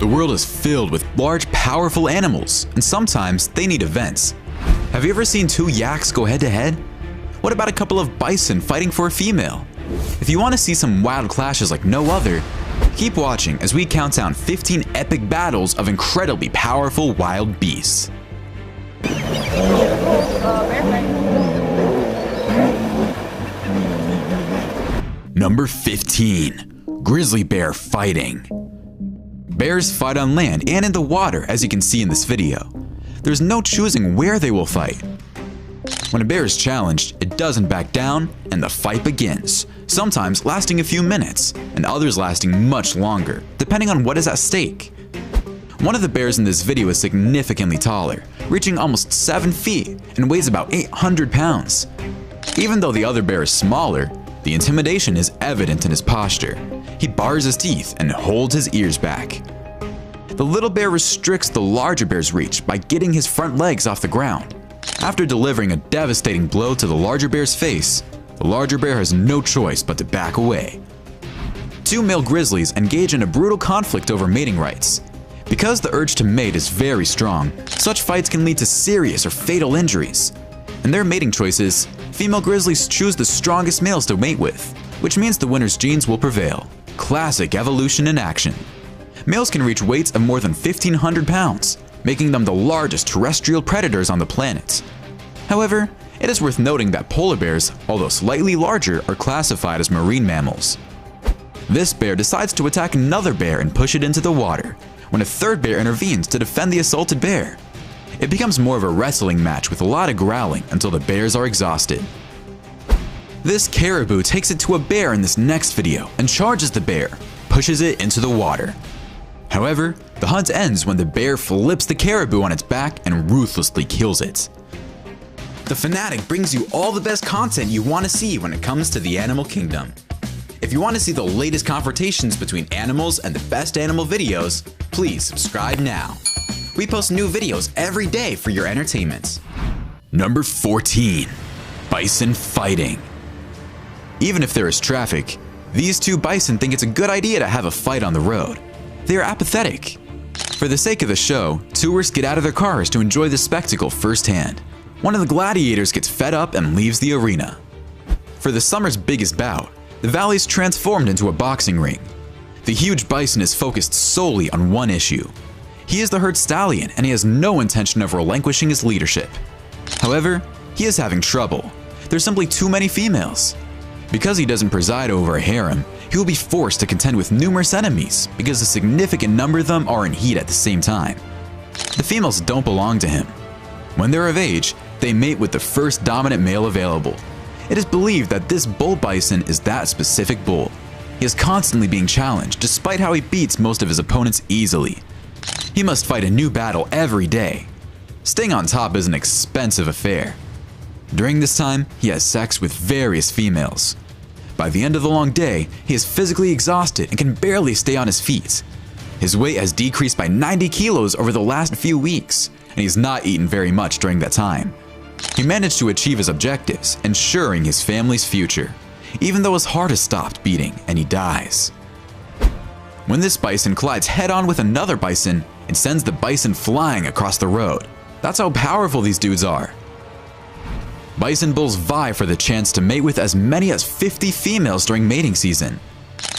The world is filled with large, powerful animals, and sometimes they need events. Have you ever seen two yaks go head-to-head? What about a couple of bison fighting for a female? If you want to see some wild clashes like no other, keep watching as we count down 15 epic battles of incredibly powerful wild beasts. Number 15. Grizzly bear fighting. Bears fight on land and in the water, as you can see in this video. There's no choosing where they will fight. When a bear is challenged, it doesn't back down and the fight begins, sometimes lasting a few minutes and others lasting much longer, depending on what is at stake. One of the bears in this video is significantly taller, reaching almost 7 feet and weighs about 800 pounds. Even though the other bear is smaller, the intimidation is evident in his posture. He bars his teeth and holds his ears back. The little bear restricts the larger bear's reach by getting his front legs off the ground. After delivering a devastating blow to the larger bear's face, the larger bear has no choice but to back away. Two male grizzlies engage in a brutal conflict over mating rights. Because the urge to mate is very strong, such fights can lead to serious or fatal injuries. In their mating choices, female grizzlies choose the strongest males to mate with, which means the winner's genes will prevail. Classic evolution in action. Males can reach weights of more than 1,500 pounds, making them the largest terrestrial predators on the planet. However, it is worth noting that polar bears, although slightly larger, are classified as marine mammals. This bear decides to attack another bear and push it into the water, when a third bear intervenes to defend the assaulted bear. It becomes more of a wrestling match with a lot of growling until the bears are exhausted. This caribou takes it to a bear in this next video and charges the bear, pushes it into the water. However, the hunt ends when the bear flips the caribou on its back and ruthlessly kills it. The Fanatic brings you all the best content you want to see when it comes to the animal kingdom. If you want to see the latest confrontations between animals and the best animal videos, please subscribe now. We post new videos every day for your entertainment. Number 14. Bison fighting. Even if there is traffic, these two bison think it's a good idea to have a fight on the road. They are apathetic. For the sake of the show, tourists get out of their cars to enjoy the spectacle firsthand. One of the gladiators gets fed up and leaves the arena. For the summer's biggest bout, the valley is transformed into a boxing ring. The huge bison is focused solely on one issue. He is the herd stallion and he has no intention of relinquishing his leadership. However, he is having trouble. There's simply too many females. Because he doesn't preside over a harem, he will be forced to contend with numerous enemies because a significant number of them are in heat at the same time. The females don't belong to him. When they're of age, they mate with the first dominant male available. It is believed that this bull bison is that specific bull. He is constantly being challenged despite how he beats most of his opponents easily. He must fight a new battle every day. Staying on top is an expensive affair. During this time, he has sex with various females. By the end of the long day, he is physically exhausted and can barely stay on his feet. His weight has decreased by 90 kilos over the last few weeks, and he's not eaten very much during that time. He managed to achieve his objectives, ensuring his family's future, even though his heart has stopped beating and he dies. When this bison collides head-on with another bison, it sends the bison flying across the road. That's how powerful these dudes are. Bison bulls vie for the chance to mate with as many as 50 females during mating season.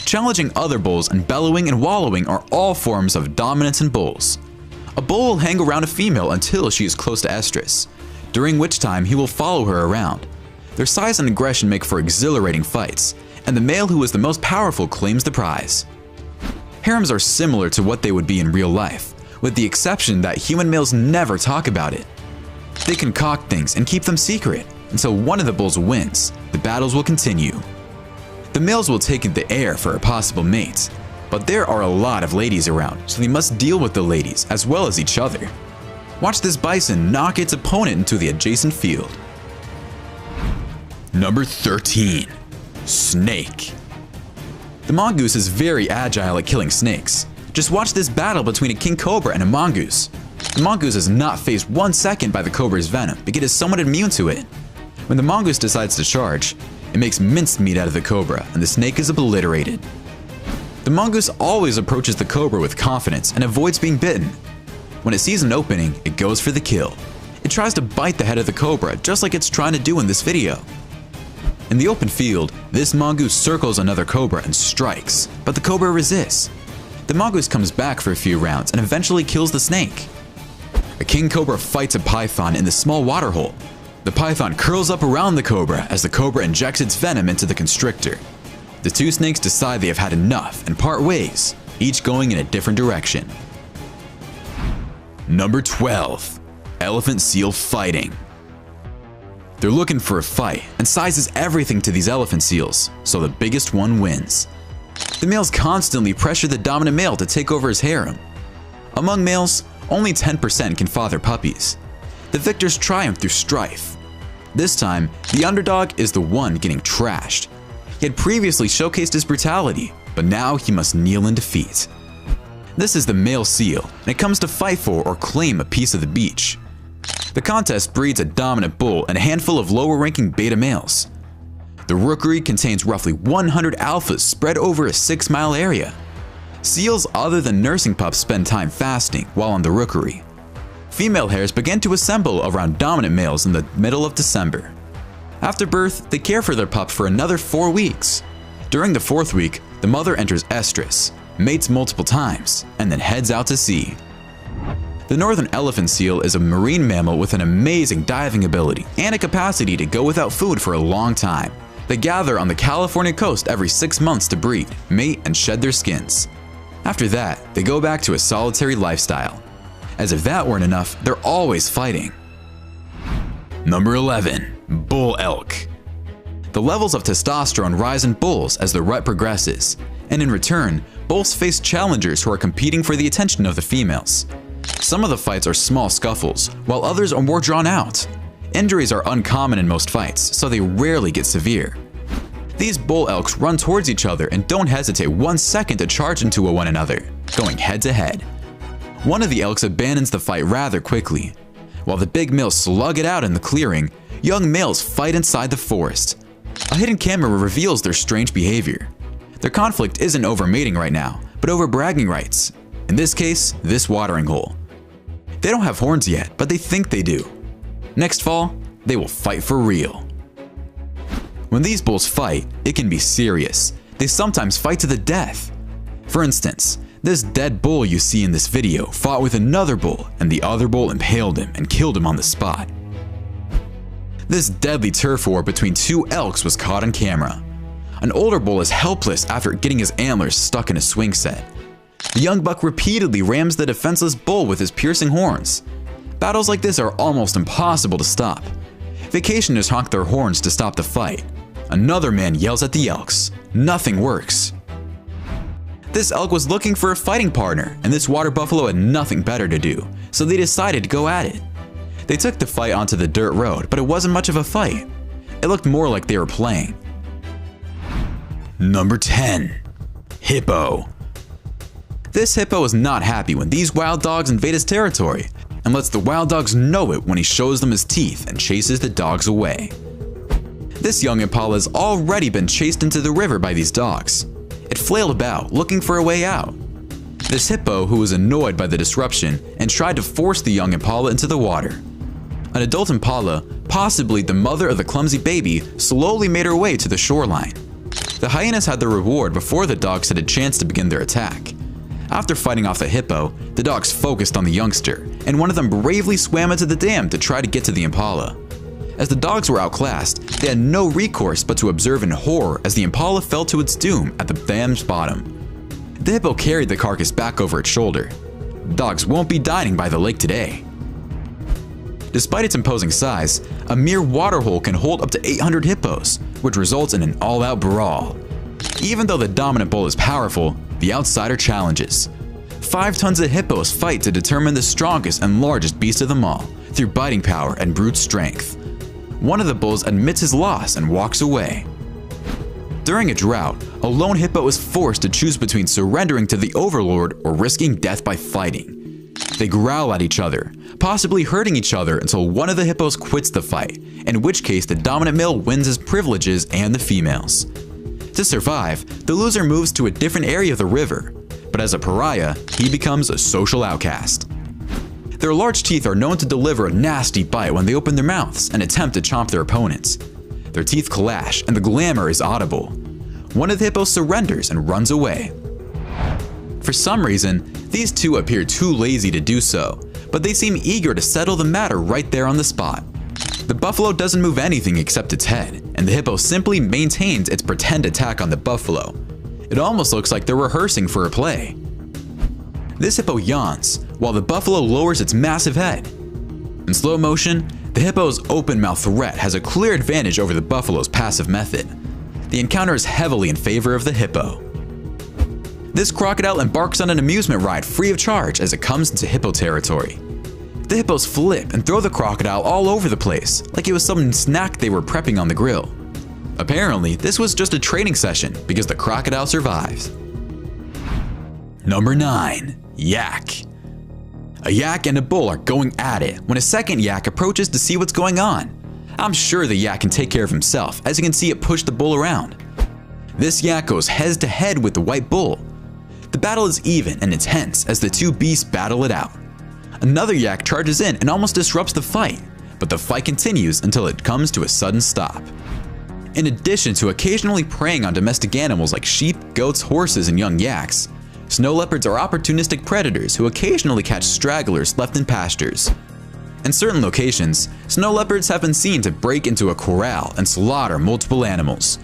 Challenging other bulls and bellowing and wallowing are all forms of dominance in bulls. A bull will hang around a female until she is close to estrus, during which time he will follow her around. Their size and aggression make for exhilarating fights, and the male who is the most powerful claims the prize. Harems are similar to what they would be in real life, with the exception that human males never talk about it. They concoct things and keep them secret until one of the bulls wins. The battles will continue. The males will take in the air for a possible mate, but there are a lot of ladies around, so they must deal with the ladies as well as each other. Watch this bison knock its opponent into the adjacent field. Number 13. Snake. The mongoose is very agile at killing snakes. Just watch this battle between a king cobra and a mongoose. The mongoose is not phased 1 second by the cobra's venom because it is somewhat immune to it. When the mongoose decides to charge, it makes minced meat out of the cobra and the snake is obliterated. The mongoose always approaches the cobra with confidence and avoids being bitten. When it sees an opening, it goes for the kill. It tries to bite the head of the cobra just like it's trying to do in this video. In the open field, this mongoose circles another cobra and strikes, but the cobra resists. The mongoose comes back for a few rounds and eventually kills the snake. A king cobra fights a python in the small water hole. The python curls up around the cobra as the cobra injects its venom into the constrictor. The two snakes decide they have had enough and part ways, each going in a different direction. Number 12. Elephant seal fighting. They're looking for a fight, and size is everything to these elephant seals, so the biggest one wins. The males constantly pressure the dominant male to take over his harem. Among males, only 10% can father puppies. The victors triumph through strife. This time, the underdog is the one getting trashed. He had previously showcased his brutality, but now he must kneel in defeat. This is the male seal, and it comes to fight for or claim a piece of the beach. The contest breeds a dominant bull and a handful of lower-ranking beta males. The rookery contains roughly 100 alphas spread over a 6-mile area. Seals other than nursing pups spend time fasting while on the rookery. Female hares begin to assemble around dominant males in the middle of December. After birth, they care for their pup for another 4 weeks. During the 4th week, the mother enters estrus, mates multiple times, and then heads out to sea. The northern elephant seal is a marine mammal with an amazing diving ability and a capacity to go without food for a long time. They gather on the California coast every 6 months to breed, mate, and shed their skins. After that, they go back to a solitary lifestyle. As if that weren't enough, they're always fighting. Number 11. Bull elk. The levels of testosterone rise in bulls as the rut progresses, and in return, bulls face challengers who are competing for the attention of the females. Some of the fights are small scuffles, while others are more drawn out. Injuries are uncommon in most fights, so they rarely get severe. These bull elks run towards each other and don't hesitate 1 second to charge into one another, going head to head. One of the elks abandons the fight rather quickly. While the big males slug it out in the clearing, young males fight inside the forest. A hidden camera reveals their strange behavior. Their conflict isn't over mating right now, but over bragging rights. In this case, this watering hole. They don't have horns yet, but they think they do. Next fall, they will fight for real. When these bulls fight, it can be serious. They sometimes fight to the death. For instance, this dead bull you see in this video fought with another bull, and the other bull impaled him and killed him on the spot. This deadly turf war between 2 elks was caught on camera. An older bull is helpless after getting his antlers stuck in a swing set. The young buck repeatedly rams the defenseless bull with his piercing horns. Battles like this are almost impossible to stop. Vacationers honk their horns to stop the fight. Another man yells at the elks. Nothing works. This elk was looking for a fighting partner, and this water buffalo had nothing better to do, so they decided to go at it. They took the fight onto the dirt road, but it wasn't much of a fight. It looked more like they were playing. Number 10. Hippo. This hippo is not happy when these wild dogs invade his territory, and lets the wild dogs know it when he shows them his teeth and chases the dogs away. This young impala has already been chased into the river by these dogs. It flailed about, looking for a way out. This hippo, who was annoyed by the disruption, and tried to force the young impala into the water. An adult impala, possibly the mother of the clumsy baby, slowly made her way to the shoreline. The hyenas had their reward before the dogs had a chance to begin their attack. After fighting off the hippo, the dogs focused on the youngster, and one of them bravely swam into the dam to try to get to the impala. As the dogs were outclassed, they had no recourse but to observe in horror as the impala fell to its doom at the dam's bottom. The hippo carried the carcass back over its shoulder. Dogs won't be dining by the lake today. Despite its imposing size, a mere waterhole can hold up to 800 hippos, which results in an all-out brawl. Even though the dominant bull is powerful, the outsider challenges. 5 tons of hippos fight to determine the strongest and largest beast of them all, through biting power and brute strength. One of the bulls admits his loss and walks away. During a drought, a lone hippo is forced to choose between surrendering to the overlord or risking death by fighting. They growl at each other, possibly hurting each other until one of the hippos quits the fight, in which case the dominant male wins his privileges and the females. To survive, the loser moves to a different area of the river, but as a pariah, he becomes a social outcast. Their large teeth are known to deliver a nasty bite when they open their mouths and attempt to chomp their opponents. Their teeth clash and the glamour is audible. One of the hippos surrenders and runs away. For some reason, these two appear too lazy to do so, but they seem eager to settle the matter right there on the spot. The buffalo doesn't move anything except its head, and the hippo simply maintains its pretend attack on the buffalo. It almost looks like they're rehearsing for a play. This hippo yawns, while the buffalo lowers its massive head. In slow motion, the hippo's open-mouth threat has a clear advantage over the buffalo's passive method. The encounter is heavily in favor of the hippo. This crocodile embarks on an amusement ride free of charge as it comes into hippo territory. The hippos flip and throw the crocodile all over the place, like it was some snack they were prepping on the grill. Apparently, this was just a training session because the crocodile survives. Number 9. Yak. A yak and a bull are going at it when a second yak approaches to see what's going on. I'm sure the yak can take care of himself, as you can see it push the bull around. This yak goes head to head with the white bull. The battle is even and intense as the two beasts battle it out. Another yak charges in and almost disrupts the fight, but the fight continues until it comes to a sudden stop. In addition to occasionally preying on domestic animals like sheep, goats, horses, and young yaks, snow leopards are opportunistic predators who occasionally catch stragglers left in pastures. In certain locations, snow leopards have been seen to break into a corral and slaughter multiple animals.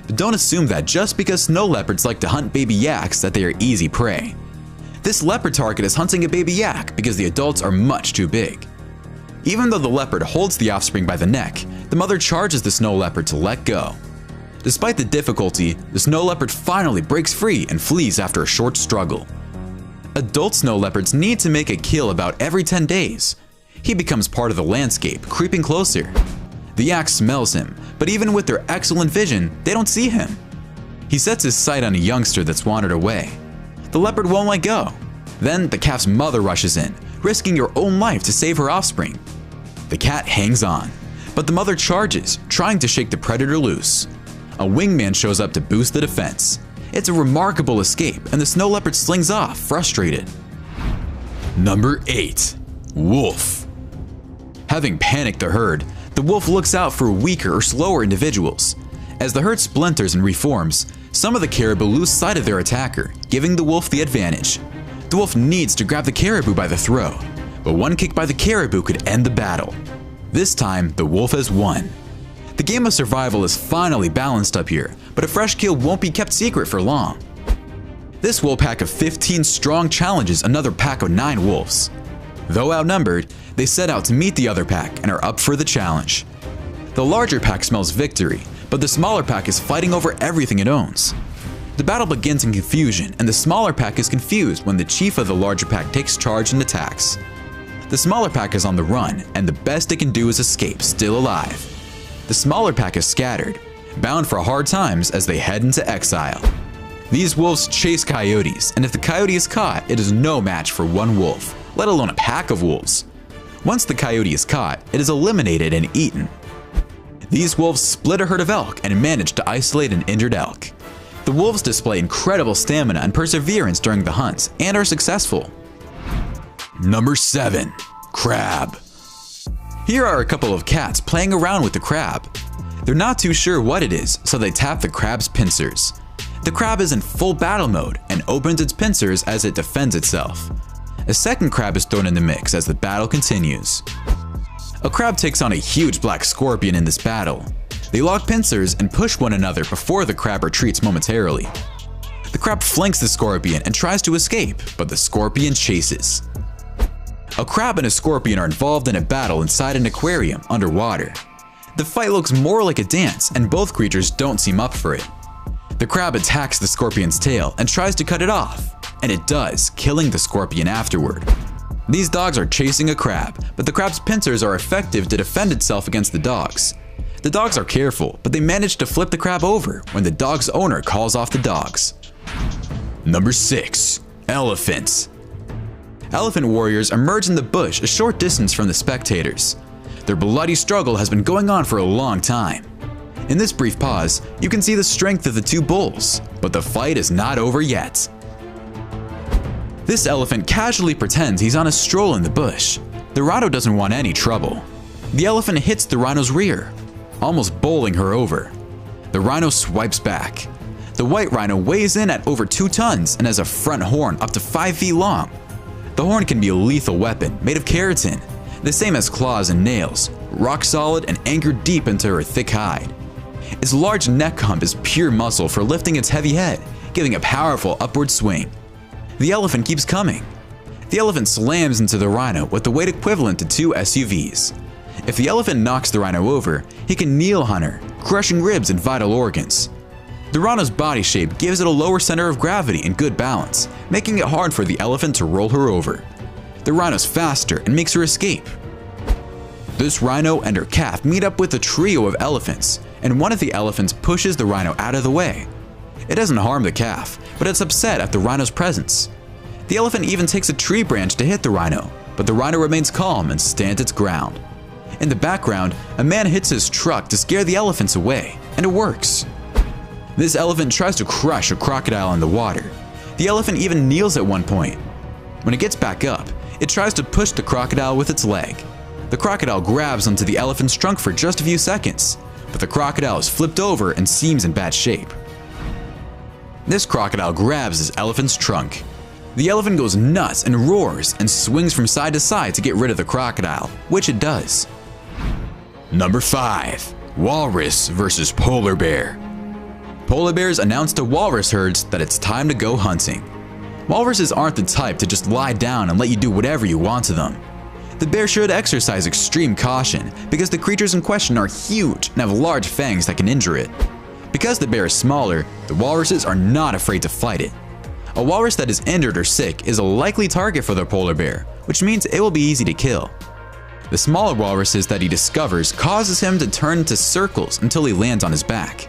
But don't assume that just because snow leopards like to hunt baby yaks that they are easy prey. This leopard target is hunting a baby yak because the adults are much too big. Even though the leopard holds the offspring by the neck, the mother charges the snow leopard to let go. Despite the difficulty, the snow leopard finally breaks free and flees after a short struggle. Adult snow leopards need to make a kill about every 10 days. He becomes part of the landscape, creeping closer. The yak smells him, but even with their excellent vision, they don't see him. He sets his sight on a youngster that's wandered away. The leopard won't let go. Then the calf's mother rushes in, risking her own life to save her offspring. The cat hangs on, but the mother charges, trying to shake the predator loose. A wingman shows up to boost the defense. It's a remarkable escape, and the snow leopard slings off, frustrated. Number 8. Wolf. Having panicked the herd, the wolf looks out for weaker or slower individuals. As the herd splinters and reforms, some of the caribou lose sight of their attacker, giving the wolf the advantage. The wolf needs to grab the caribou by the throat, but one kick by the caribou could end the battle. This time, the wolf has won. The game of survival is finally balanced up here, but a fresh kill won't be kept secret for long. This wolf pack of 15 strong challenges another pack of 9 wolves. Though outnumbered, they set out to meet the other pack and are up for the challenge. The larger pack smells victory, but the smaller pack is fighting over everything it owns. The battle begins in confusion, and the smaller pack is confused when the chief of the larger pack takes charge and attacks. The smaller pack is on the run, and the best it can do is escape, still alive. The smaller pack is scattered, bound for hard times as they head into exile. These wolves chase coyotes, and if the coyote is caught, it is no match for one wolf, let alone a pack of wolves. Once the coyote is caught, it is eliminated and eaten. These wolves split a herd of elk and manage to isolate an injured elk. The wolves display incredible stamina and perseverance during the hunts and are successful. Number 7. Crab. Here are a couple of cats playing around with the crab. They're not too sure what it is, so they tap the crab's pincers. The crab is in full battle mode and opens its pincers as it defends itself. A second crab is thrown in the mix as the battle continues. A crab takes on a huge black scorpion in this battle. They lock pincers and push one another before the crab retreats momentarily. The crab flanks the scorpion and tries to escape, but the scorpion chases. A crab and a scorpion are involved in a battle inside an aquarium underwater. The fight looks more like a dance, and both creatures don't seem up for it. The crab attacks the scorpion's tail and tries to cut it off, and it does, killing the scorpion afterward. These dogs are chasing a crab, but the crab's pincers are effective to defend itself against the dogs. The dogs are careful, but they manage to flip the crab over when the dog's owner calls off the dogs. Number 6. Elephants. Elephant warriors emerge in the bush a short distance from the spectators. Their bloody struggle has been going on for a long time. In this brief pause, you can see the strength of the two bulls, but the fight is not over yet. This elephant casually pretends he's on a stroll in the bush. The rhino doesn't want any trouble. The elephant hits the rhino's rear, almost bowling her over. The rhino swipes back. The white rhino weighs in at over 2 tons and has a front horn up to 5 feet long. The horn can be a lethal weapon made of keratin, the same as claws and nails, rock solid and anchored deep into her thick hide. Its large neck hump is pure muscle for lifting its heavy head, giving a powerful upward swing. The elephant keeps coming. The elephant slams into the rhino with the weight equivalent to 2 SUVs. If the elephant knocks the rhino over, he can kneel on her, crushing ribs and vital organs. The rhino's body shape gives it a lower center of gravity and good balance, making it hard for the elephant to roll her over. The rhino's faster and makes her escape. This rhino and her calf meet up with a trio of elephants, and one of the elephants pushes the rhino out of the way. It doesn't harm the calf, but it's upset at the rhino's presence. The elephant even takes a tree branch to hit the rhino, but the rhino remains calm and stands its ground. In the background, a man hits his truck to scare the elephants away, and it works. This elephant tries to crush a crocodile in the water. The elephant even kneels at one point. When it gets back up, it tries to push the crocodile with its leg. The crocodile grabs onto the elephant's trunk for just a few seconds, but the crocodile is flipped over and seems in bad shape. This crocodile grabs his elephant's trunk. The elephant goes nuts and roars and swings from side to side to get rid of the crocodile, which it does. Number 5. Walrus versus polar bear. Polar bears announce to walrus herds that it's time to go hunting. Walruses aren't the type to just lie down and let you do whatever you want to them. The bear should exercise extreme caution because the creatures in question are huge and have large fangs that can injure it. Because the bear is smaller, the walruses are not afraid to fight it. A walrus that is injured or sick is a likely target for the polar bear, which means it will be easy to kill. The smaller walruses that he discovers causes him to turn into circles until he lands on his back.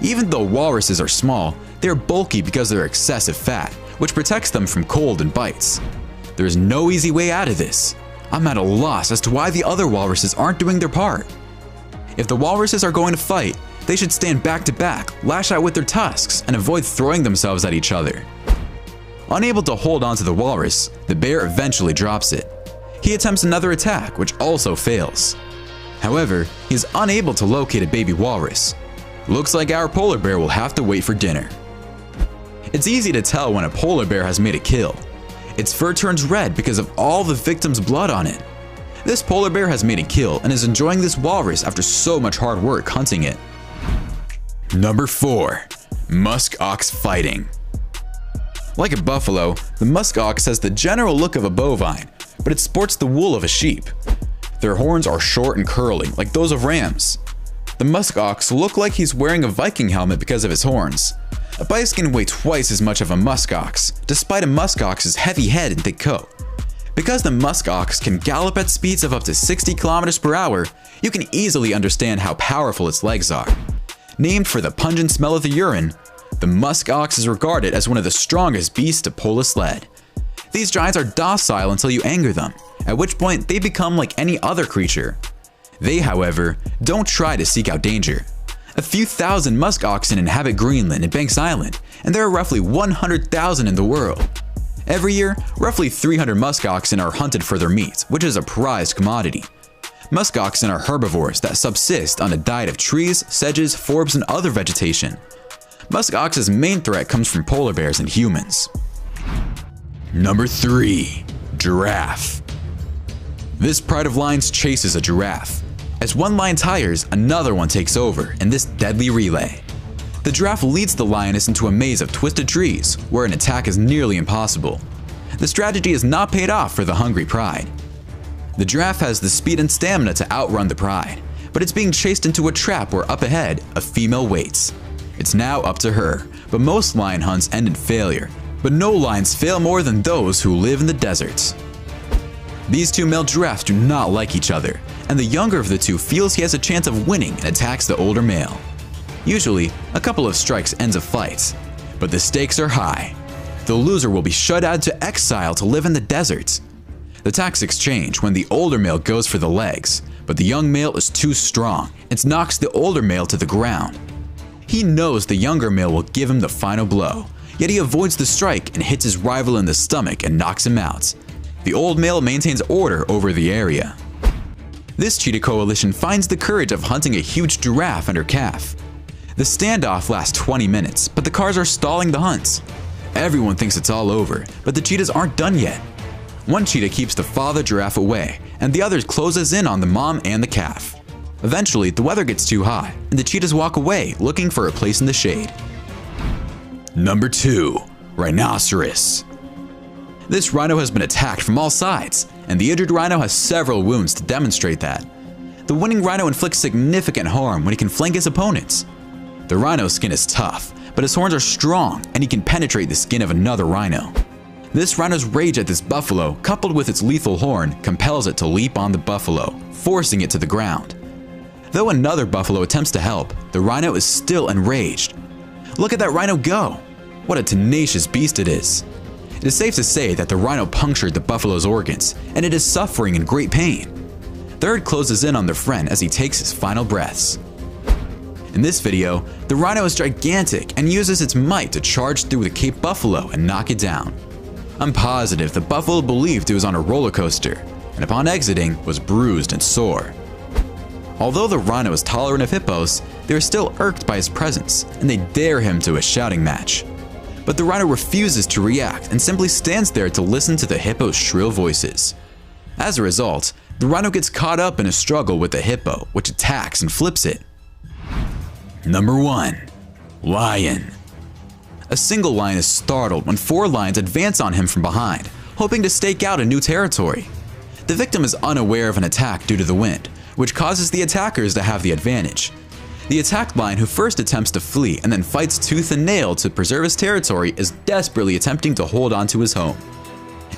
Even though walruses are small, they are bulky because of their excessive fat, which protects them from cold and bites. There is no easy way out of this. I'm at a loss as to why the other walruses aren't doing their part. If the walruses are going to fight, they should stand back to back, lash out with their tusks, and avoid throwing themselves at each other. Unable to hold onto the walrus, the bear eventually drops it. He attempts another attack, which also fails. However, he is unable to locate a baby walrus. Looks like our polar bear will have to wait for dinner. It's easy to tell when a polar bear has made a kill. Its fur turns red because of all the victim's blood on it. This polar bear has made a kill and is enjoying this walrus after so much hard work hunting it. Number 4. Musk ox fighting. Like a buffalo, the musk ox has the general look of a bovine, but it sports the wool of a sheep. Their horns are short and curling, like those of rams. The musk ox looks like he's wearing a Viking helmet because of his horns. A bison can weigh twice as much of a musk ox, despite a musk ox's heavy head and thick coat. Because the musk ox can gallop at speeds of up to 60 kilometers per hour, you can easily understand how powerful its legs are. Named for the pungent smell of the urine, the musk ox is regarded as one of the strongest beasts to pull a sled. These giants are docile until you anger them, at which point they become like any other creature. They, however, don't try to seek out danger. A few thousand musk oxen inhabit Greenland and Banks Island, and there are roughly 100,000 in the world. Every year, roughly 300 musk oxen are hunted for their meat, which is a prized commodity. Musk oxen are herbivores that subsist on a diet of trees, sedges, forbs, and other vegetation. Musk ox's main threat comes from polar bears and humans. Number 3. Giraffe. This pride of lions chases a giraffe. As one lion tires, another one takes over in this deadly relay. The giraffe leads the lioness into a maze of twisted trees where an attack is nearly impossible. The strategy is not paid off for the hungry pride. The giraffe has the speed and stamina to outrun the pride, but it's being chased into a trap where up ahead, a female waits. It's now up to her, but most lion hunts end in failure. But no lions fail more than those who live in the deserts. These two male giraffes do not like each other, and the younger of the two feels he has a chance of winning and attacks the older male. Usually, a couple of strikes ends a fight, but the stakes are high. The loser will be shut out to exile to live in the desert. The tactics change when the older male goes for the legs, but the young male is too strong and knocks the older male to the ground. He knows the younger male will give him the final blow, yet he avoids the strike and hits his rival in the stomach and knocks him out. The old male maintains order over the area. This cheetah coalition finds the courage of hunting a huge giraffe and her calf. The standoff lasts 20 minutes, but the cars are stalling the hunt. Everyone thinks it's all over, but the cheetahs aren't done yet. One cheetah keeps the father giraffe away, and the other closes in on the mom and the calf. Eventually, the weather gets too hot, and the cheetahs walk away looking for a place in the shade. Number 2. Rhinoceros. This rhino has been attacked from all sides, and the injured rhino has several wounds to demonstrate that. The winning rhino inflicts significant harm when he can flank his opponents. The rhino's skin is tough, but his horns are strong, and he can penetrate the skin of another rhino. This rhino's rage at this buffalo, coupled with its lethal horn, compels it to leap on the buffalo, forcing it to the ground. Though another buffalo attempts to help, the rhino is still enraged. Look at that rhino go! What a tenacious beast it is. It is safe to say that the rhino punctured the buffalo's organs, and it is suffering in great pain. The herd closes in on their friend as he takes his final breaths. In this video, the rhino is gigantic and uses its might to charge through the Cape buffalo and knock it down. I'm positive the buffalo believed it was on a roller coaster, and upon exiting was bruised and sore. Although the rhino is tolerant of hippos, they are still irked by his presence, and they dare him to a shouting match. But the rhino refuses to react and simply stands there to listen to the hippo's shrill voices. As a result, the rhino gets caught up in a struggle with the hippo, which attacks and flips it. Number 1. Lion. A single lion is startled when 4 lions advance on him from behind, hoping to stake out a new territory. The victim is unaware of an attack due to the wind, which causes the attackers to have the advantage. The attacked lion, who first attempts to flee and then fights tooth and nail to preserve his territory, is desperately attempting to hold on to his home.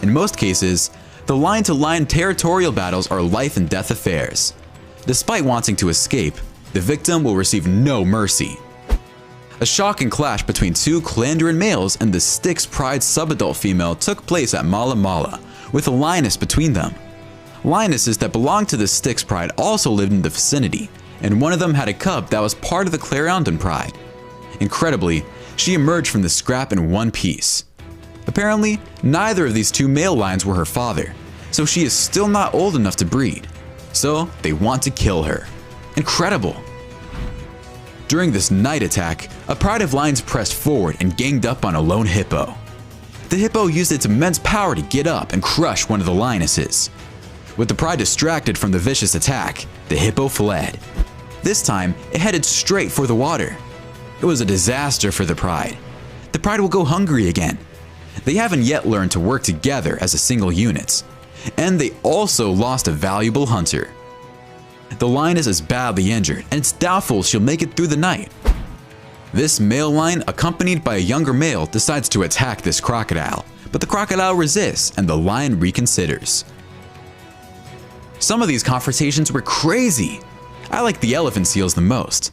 In most cases, the lion-to-lion territorial battles are life and death affairs. Despite wanting to escape, the victim will receive no mercy. A shocking clash between 2 Clandrian males and the Styx Pride subadult female took place at Mala Mala, with a lioness between them. Lionesses that belonged to the Styx Pride also lived in the vicinity, and one of them had a cub that was part of the Clarendon Pride. Incredibly, she emerged from the scrap in one piece. Apparently, neither of these 2 male lions were her father, so she is still not old enough to breed. So they want to kill her. Incredible! During this night attack, a pride of lions pressed forward and ganged up on a lone hippo. The hippo used its immense power to get up and crush one of the lionesses. With the pride distracted from the vicious attack, the hippo fled. This time, it headed straight for the water. It was a disaster for the pride. The pride will go hungry again. They haven't yet learned to work together as a single unit. And they also lost a valuable hunter. The lioness is badly injured, and it's doubtful she'll make it through the night. This male lion, accompanied by a younger male, decides to attack this crocodile, but the crocodile resists and the lion reconsiders. Some of these confrontations were crazy. I like the elephant seals the most.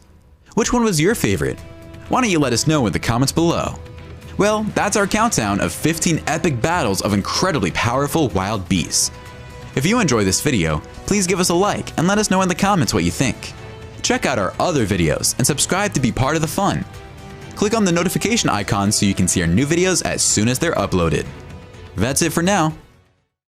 Which one was your favorite? Why don't you let us know in the comments below. Well, that's our countdown of 15 epic battles of incredibly powerful wild beasts. If you enjoyed this video, please give us a like and let us know in the comments what you think. Check out our other videos and subscribe to be part of the fun. Click on the notification icon so you can see our new videos as soon as they're uploaded. That's it for now.